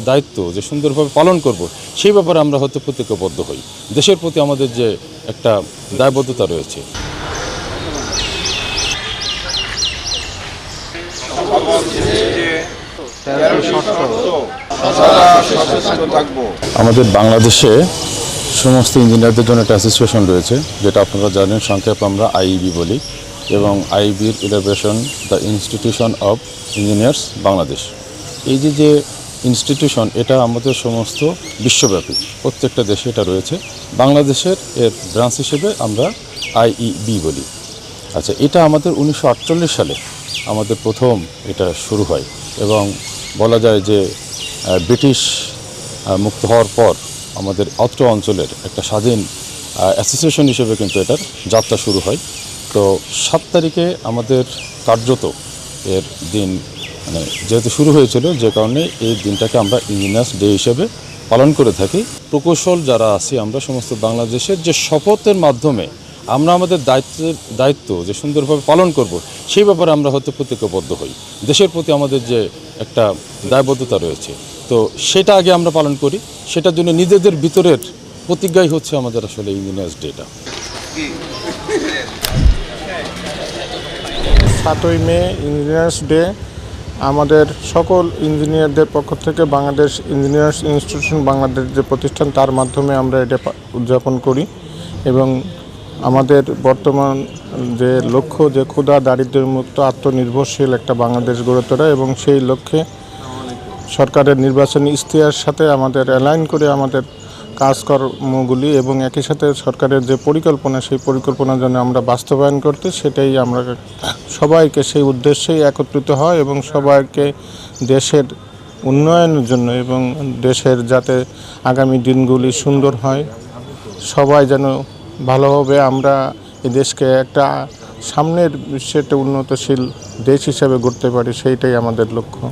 দায়িত্ব যে সুন্দরভাবে পালন করব, সেই ব্যাপারে আমরা হয়তো প্রতিজ্ঞাবদ্ধ হই। দেশের প্রতি আমাদের যে একটা দায়বদ্ধতা রয়েছে। আমাদের বাংলাদেশে সমস্ত ইঞ্জিনিয়ারদের জন্য একটা অ্যাসোসিয়েশন রয়েছে, যেটা আপনারা জানেন, সংক্ষেপে আমরা আইইবি বলি, এবং আইইবির elaboration the institution of engineers Bangladesh. এই যে ইনস্টিটিউশন, এটা আমাদের সমস্ত বিশ্বব্যাপী প্রত্যেকটা দেশে এটা রয়েছে। বাংলাদেশের এর ব্রাঞ্চ হিসেবে আমরা আইইবি বলি। আচ্ছা, এটা আমাদের 1948 সালে আমাদের প্রথম এটা শুরু হয়, এবং বলা যায় যে ব্রিটিশ মুক্ত হওয়ার পর আমাদের অত্র অঞ্চলের একটা স্বাধীন অ্যাসোসিয়েশন হিসেবে কিন্তু এটার যাত্রা শুরু হয়। তো 7 তারিখে আমাদের কার্যত এর দিন মানে যেহেতু শুরু হয়েছিল, যে কারণে এই দিনটাকে আমরা ইঞ্জিনিয়ার্স ডে হিসেবে পালন করে থাকি। প্রকৌশল যারা আছি আমরা সমস্ত বাংলাদেশের, যে শপথের মাধ্যমে আমরা আমাদের দায়িত্ব যে সুন্দরভাবে পালন করব, সেই ব্যাপারে আমরা হয়তো প্রতিজ্ঞাবদ্ধ হই। দেশের প্রতি আমাদের যে একটা দায়বদ্ধতা রয়েছে, তো সেটা আগে আমরা পালন করি। সেটার জন্য নিজেদের ভিতরের প্রতিজ্ঞাই হচ্ছে আমাদের আসলে ইঞ্জিনিয়ার্স ডেটা। 7ই মে ইঞ্জিনিয়ার্স ডে আমাদের সকল ইঞ্জিনিয়ারদের পক্ষ থেকে বাংলাদেশ ইঞ্জিনিয়ার্স ইনস্টিটিউশন বাংলাদেশ যে প্রতিষ্ঠান, তার মাধ্যমে আমরা এটা উদযাপন করি। এবং আমাদের বর্তমান যে লক্ষ্য, যে ক্ষুধা দারিদ্র্যমুক্ত আত্মনির্ভরশীল একটা বাংলাদেশ গড়ে তোলা, এবং সেই লক্ষ্যে সরকারের নির্বাচনী ইশতেহারের সাথে আমাদের অ্যালাইন করে আমাদের কাজকর্মগুলি এবং একই সাথে সরকারের যে পরিকল্পনা, সেই পরিকল্পনা যেন আমরা বাস্তবায়ন করতে, সেটাই আমরা সবাইকে সেই উদ্দেশ্যেই একত্রিত হয় এবং সবাইকে দেশের উন্নয়নের জন্য এবং দেশের যাতে আগামী দিনগুলি সুন্দর হয়, সবাই যেন ভালোভাবে আমরা এই দেশকে একটা সামনের বিশ্বে একটা উন্নতশীল দেশ হিসাবে গড়তে পারি, সেইটাই আমাদের লক্ষ্য।